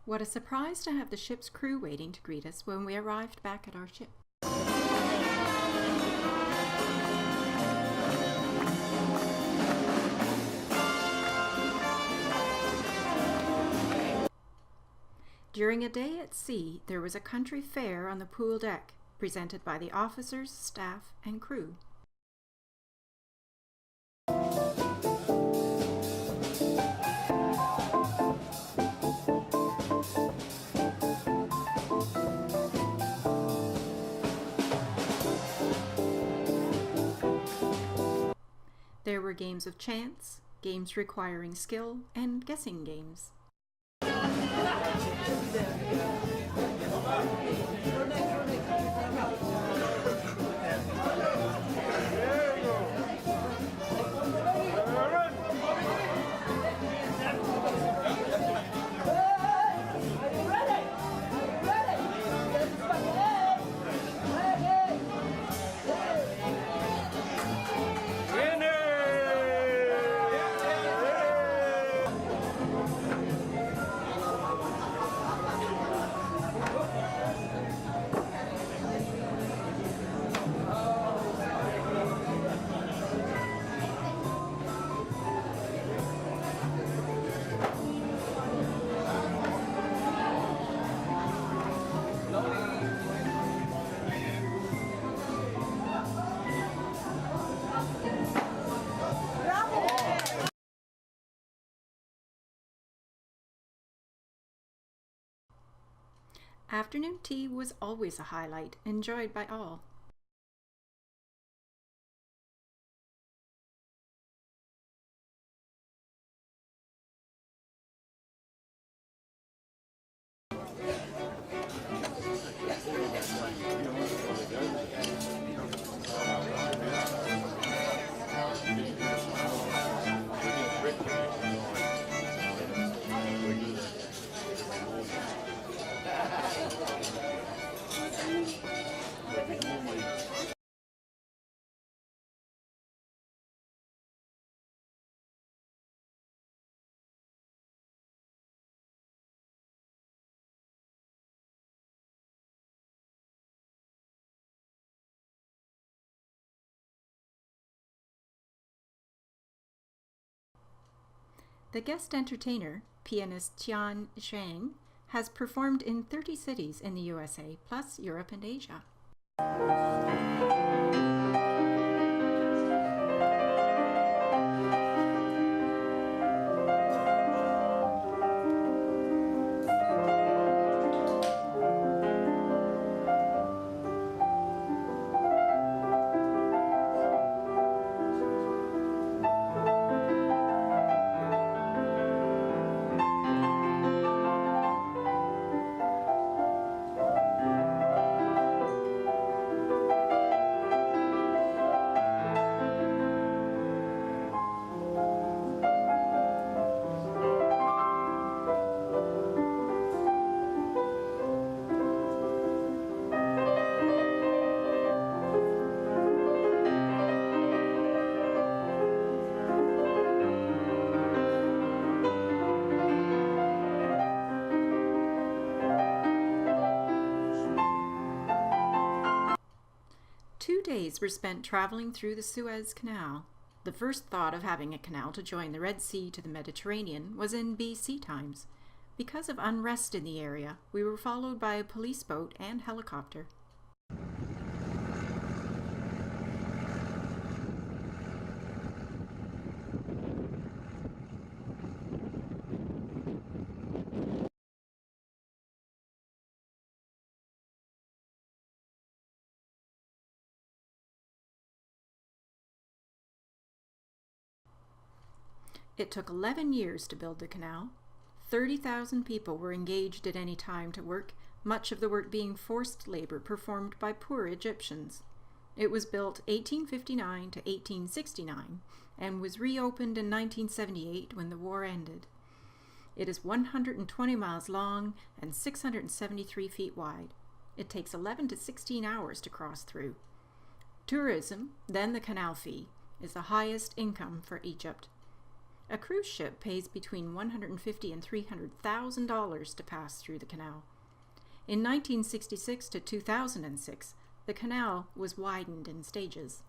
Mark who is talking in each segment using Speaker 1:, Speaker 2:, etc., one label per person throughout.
Speaker 1: What a surprise to have the ship's crew waiting to greet us when we arrived back at our ship. During a day at sea, there was a country fair on the pool deck, presented by the officers, staff, and crew. There were games of chance, games requiring skill, and guessing games. Afternoon tea was always a highlight, enjoyed by all. The guest entertainer, pianist Tian Zhang, has performed in 30 cities in the USA, plus Europe and Asia. Days were spent traveling through the Suez Canal. The first thought of having a canal to join the Red Sea to the Mediterranean was in BC times. Because of unrest in the area, we were followed by a police boat and helicopter. It took 11 years to build the canal. 30,000 people were engaged at any time to work, much of the work being forced labor performed by poor Egyptians. It was built 1859 to 1869 and was reopened in 1978 when the war ended. It is 120 miles long and 673 feet wide. It takes 11 to 16 hours to cross through. Tourism, then the canal fee, is the highest income for Egypt. A cruise ship pays between $150,000 and $300,000 to pass through the canal. In 1966 to 2006, the canal was widened in stages.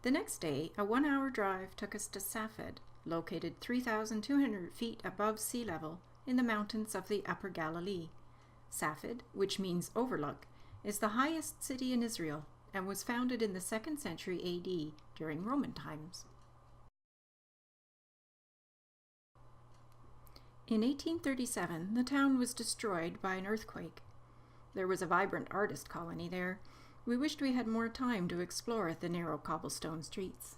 Speaker 1: The next day, a 1-hour drive took us to Safed, located 3,200 feet above sea level in the mountains of the Upper Galilee. Safed, which means overlook, is the highest city in Israel and was founded in the 2nd century AD during Roman times. In 1837, the town was destroyed by an earthquake. There was a vibrant artist colony there. We wished we had more time to explore the narrow cobblestone streets.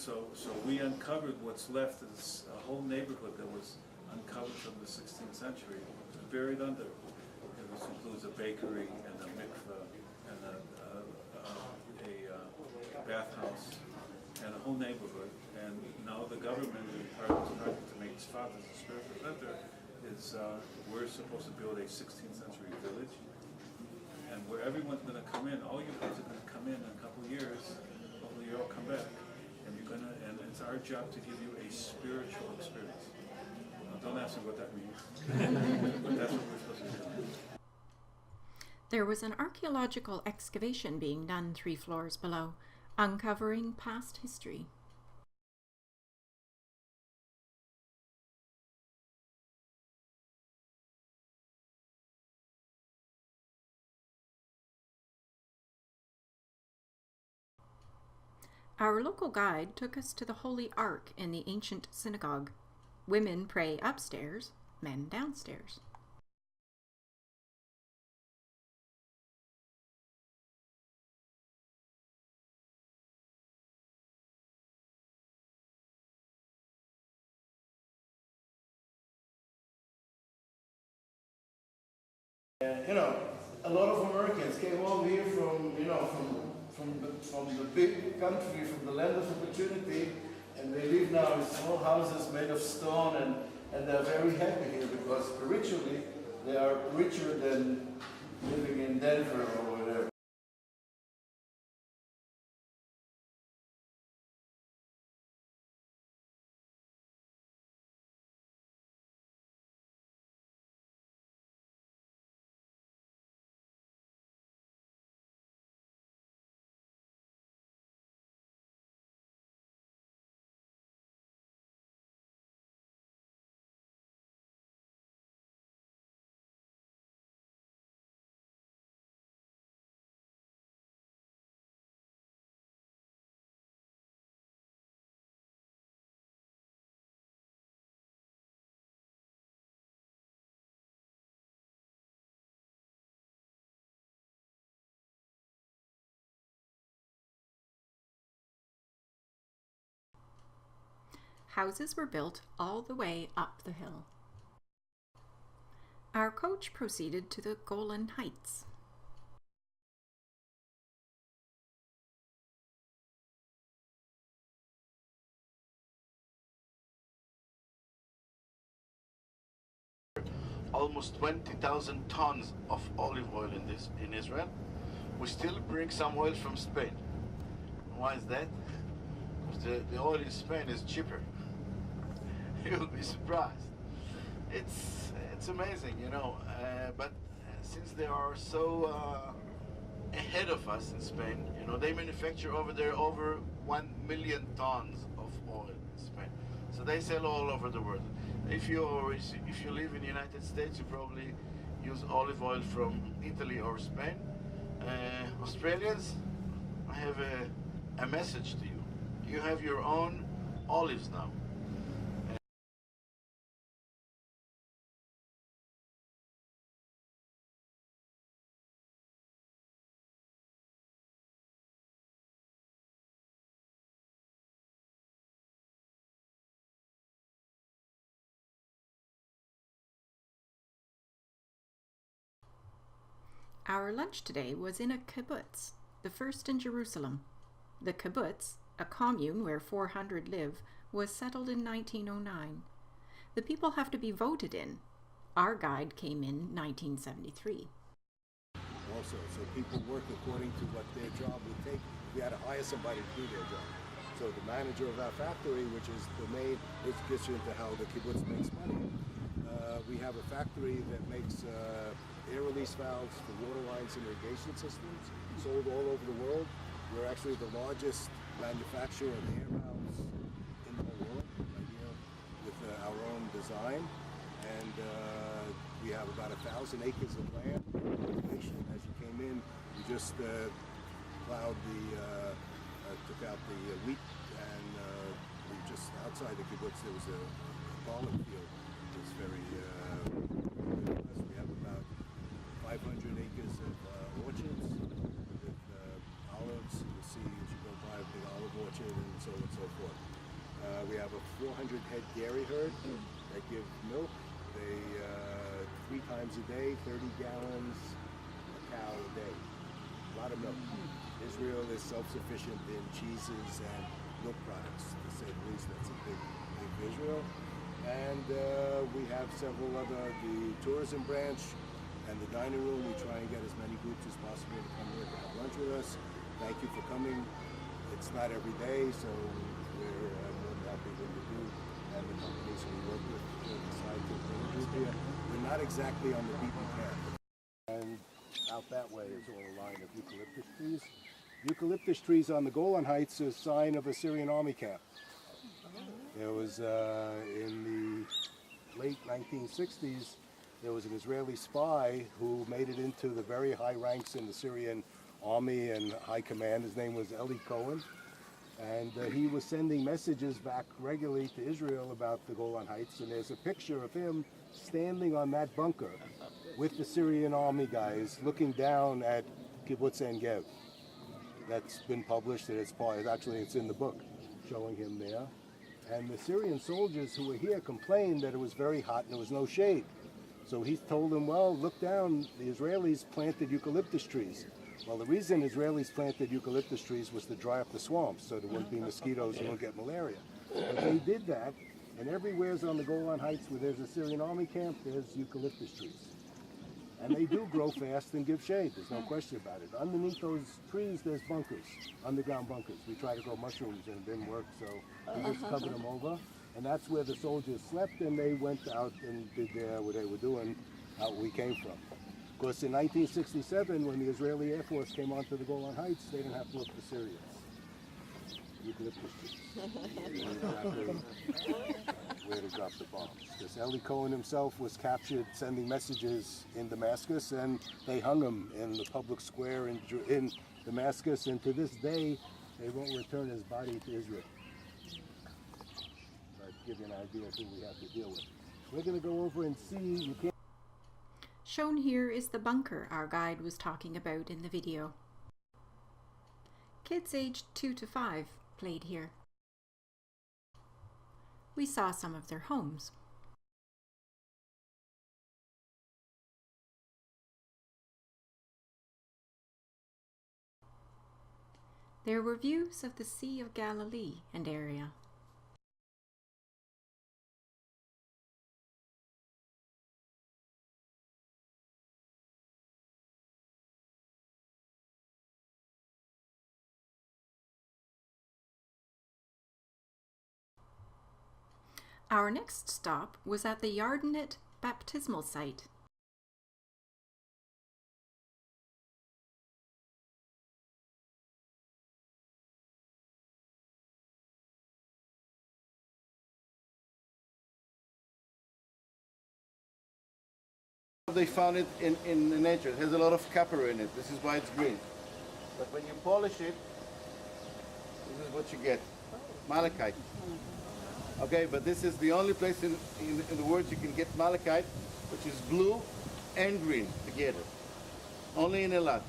Speaker 2: So we uncovered what's left is a whole neighborhood that was uncovered from the 16th century, buried under. This includes a bakery and a mikveh and a bathhouse and a whole neighborhood. And now the government, part of this project to make Tzfat as a spiritual center, is we're supposed to build a 16th century village, and where everyone's going to come in. All you guys are going to come in a couple of years. Hopefully, you all come back, and and it's our job to give you a spiritual experience. Don't ask me what that means, but that's what we're supposed to do.
Speaker 1: There was an archaeological excavation being done 3 floors below, uncovering past history. Our local guide took us to the Holy Ark in the ancient synagogue. Women pray upstairs, men downstairs.
Speaker 3: You know, a lot of Americans came over here from, you know, from the big country, from the land of opportunity, and they live now in small houses made of stone, and they're very happy here because spiritually they are richer than living in Denver or whatever.
Speaker 1: Houses were built all the way up the hill. Our coach proceeded to the Golan Heights.
Speaker 4: Almost 20,000 tons of olive oil in Israel. We still bring some oil from Spain. Why is that? Because the oil in Spain is cheaper. You'll be surprised. It's amazing, you know. But since they are so ahead of us in Spain, you know, they manufacture over there over 1 million tons of oil in Spain. So they sell all over the world. If you live in the United States, you probably use olive oil from Italy or Spain. Australians, I have a message to you. You have your own olives now.
Speaker 1: Our lunch today was in a kibbutz, the first in Jerusalem. The kibbutz, a commune where 400 live, was settled in 1909. The people have to be voted in. Our guide came in 1973.
Speaker 5: Also, so people work according to what their job would take. We had to hire somebody to do their job. So the manager of our factory, which is the maid, which gets you into how the kibbutz makes money. We have a factory that makes air release valves for water lines and irrigation systems, sold all over the world. We're actually the largest manufacturer of air valves in the whole world, right here, with our own design. And we have about 1,000 acres of land. As you came in, we just plowed took out the wheat, and we just outside the kibbutz there was a olive field. It was very we have about 500 acres of orchards with olives. You'll see as you go by a big olive orchard, and so it's so forth. We have a 400 head dairy herd that give milk. They 3 times a day, 30 gallons a cow a day. A lot of milk. Israel is self-sufficient in cheeses and milk products, to say the least. That's a big Israel. And we have several other, the tourism branch and the dining room. We try and get as many groups as possible to come here to have lunch with us. Thank you for coming. It's not every day, so we're more than happy when you do. And the companies we work with decide to bring a group here. We're not exactly on the beaten path. And out that way is all a line of eucalyptus trees. Eucalyptus trees on the Golan Heights is a sign of a Syrian army camp. There was, in the late 1960s, there was an Israeli spy who made it into the very high ranks in the Syrian army and high command. His name was Eli Cohen. And he was sending messages back regularly to Israel about the Golan Heights. And there's a picture of him standing on that bunker with the Syrian army guys looking down at Kibbutz En Gev. That's been published, and it's in the book, showing him there. And the Syrian soldiers who were here complained that it was very hot and there was no shade. So he told them, well, look down, the Israelis planted eucalyptus trees. Well, the reason Israelis planted eucalyptus trees was to dry up the swamps so there wouldn't be mosquitoes and wouldn't get malaria. But they did that, and everywhere's on the Golan Heights where there's a Syrian army camp, there's eucalyptus trees. And they do grow fast and give shade, there's no question about it. Underneath those trees, there's bunkers, underground bunkers. We tried to grow mushrooms and it didn't work, so we just covered them over. And that's where the soldiers slept, and they went out and did what they were doing out where we came from. Of course, in 1967, when the Israeli Air Force came onto the Golan Heights, they didn't have to look for Syrians. Eucalyptus trees. They knew exactly where to drop the bombs. Because Eli Cohen himself was captured sending messages in Damascus, and they hung him in the public square in Damascus, and to this day, they won't return his body to Israel. So to give you an idea of who we have to deal with. We're going to go over and see. You can't.
Speaker 1: Shown here is the bunker our guide was talking about in the video. Kids aged 2 to 5 played here. We saw some of their homes. There were views of the Sea of Galilee and area. Our next stop was at the Yardenit baptismal site.
Speaker 3: They found it in nature. It has a lot of copper in it. This is why it's green. But when you polish it, this is what you get. Malachite. Okay, but this is the only place in the world you can get malachite, which is blue and green together. Only in Eilat.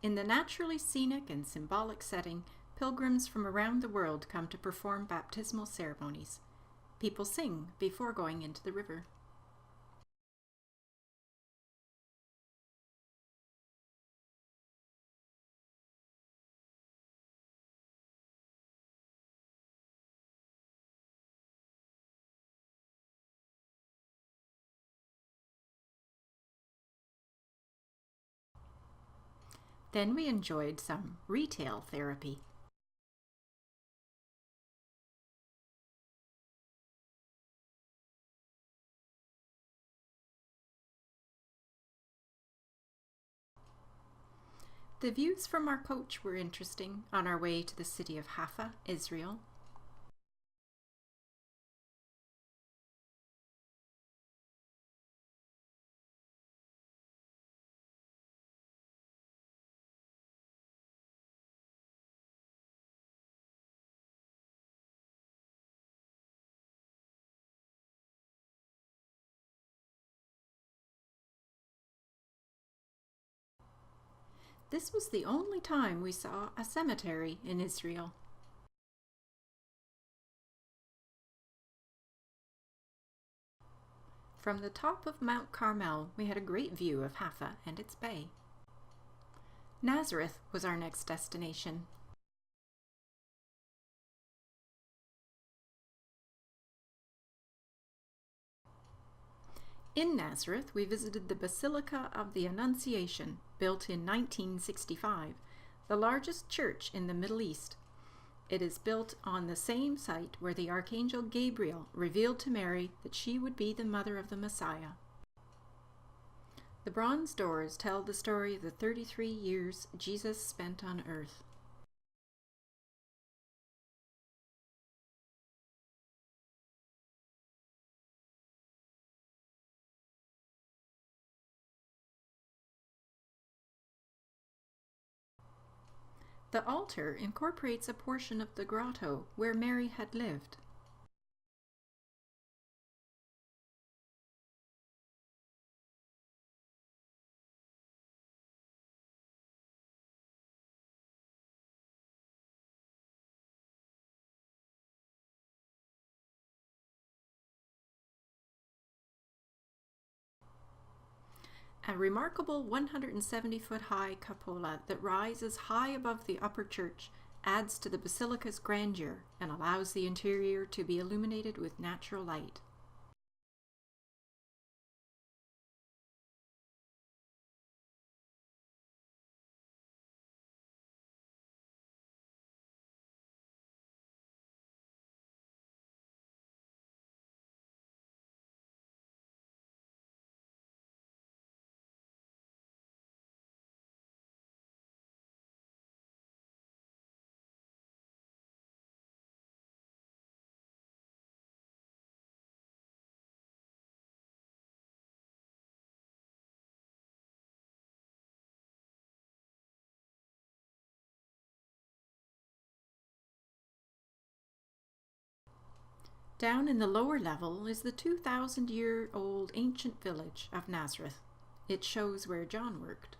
Speaker 1: In the naturally scenic and symbolic setting, pilgrims from around the world come to perform baptismal ceremonies. People sing before going into the river. Then we enjoyed some retail therapy. The views from our coach were interesting on our way to the city of Haifa, Israel. This was the only time we saw a cemetery in Israel. From the top of Mount Carmel, we had a great view of Haifa and its bay. Nazareth was our next destination. In Nazareth, we visited the Basilica of the Annunciation, built in 1965, the largest church in the Middle East. It is built on the same site where the Archangel Gabriel revealed to Mary that she would be the mother of the Messiah. The bronze doors tell the story of the 33 years Jesus spent on earth. The altar incorporates a portion of the grotto where Mary had lived. A remarkable 170-foot high cupola that rises high above the upper church adds to the basilica's grandeur and allows the interior to be illuminated with natural light. Down in the lower level is the 2,000-year-old ancient village of Nazareth. It shows where John worked.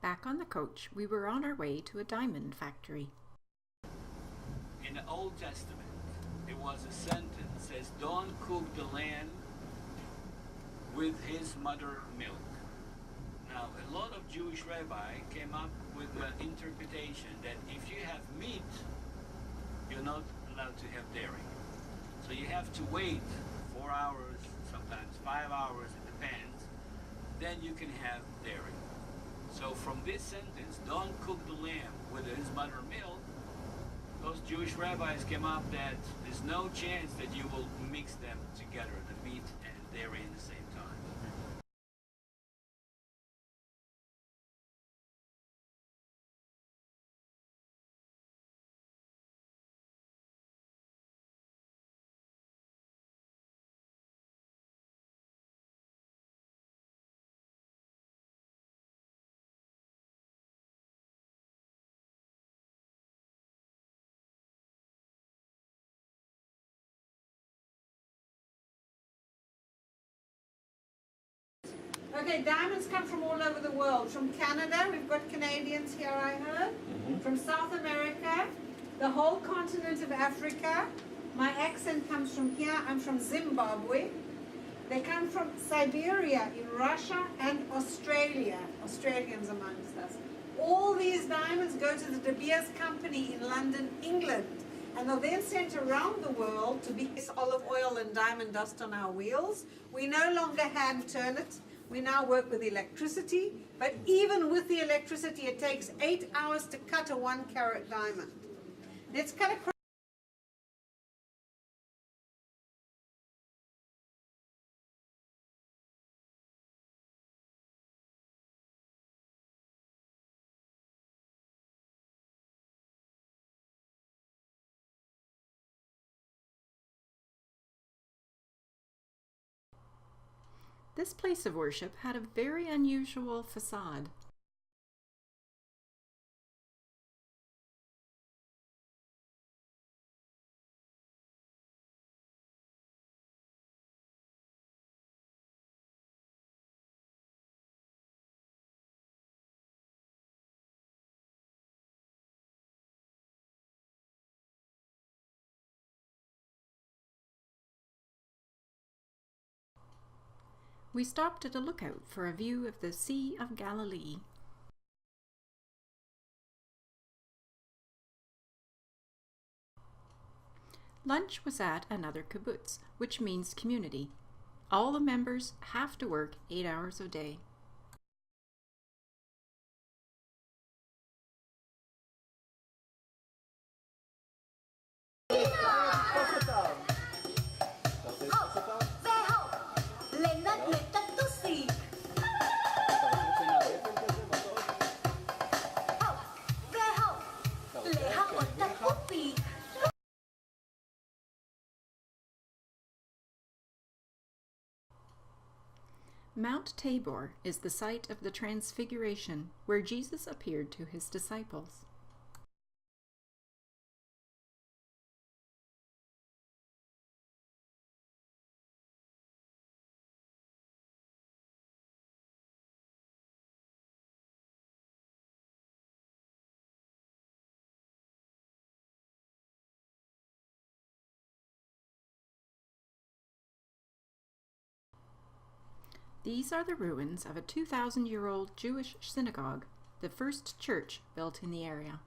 Speaker 1: Back on the coach, we were on our way to a diamond factory.
Speaker 6: In the Old Testament, there was a sentence that says, "Don't cook the lamb with his mother milk." Now, a lot of Jewish rabbis came up with the interpretation that if you have meat, you're not allowed to have dairy. So you have to wait 4 hours, sometimes 5 hours, it depends. Then you can have dairy. So from this sentence, "Don't cook the lamb with his mother milk," those Jewish rabbis came up that there's no chance that you will mix them together, the meat and dairy in the same time.
Speaker 7: Okay, diamonds come from all over the world. From Canada, we've got Canadians here, I heard. From South America, the whole continent of Africa. My accent comes from here. I'm from Zimbabwe. They come from Siberia, in Russia, and Australia. Australians amongst us. All these diamonds go to the De Beers Company in London, England. And they're then sent around the world to be olive oil and diamond dust on our wheels. We no longer hand turn it. We now work with electricity, but even with the electricity, it takes 8 hours to cut a 1-carat diamond. Let's cut across.
Speaker 1: This place of worship had a very unusual facade. We stopped at a lookout for a view of the Sea of Galilee. Lunch was at another kibbutz, which means community. All the members have to work 8 hours a day. Mount Tabor is the site of the Transfiguration, where Jesus appeared to his disciples. These are the ruins of a 2,000-year-old Jewish synagogue, the first church built in the area.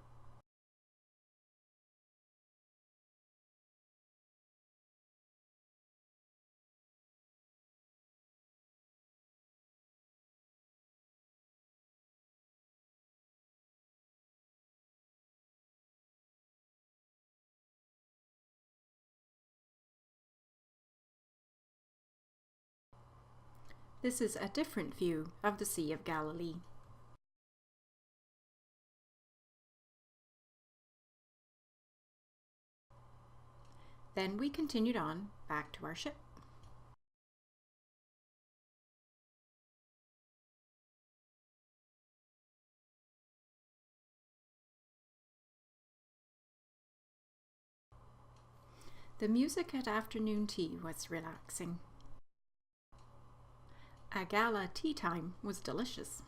Speaker 1: This is a different view of the Sea of Galilee. Then we continued on back to our ship. The music at afternoon tea was relaxing. A gala tea time was delicious.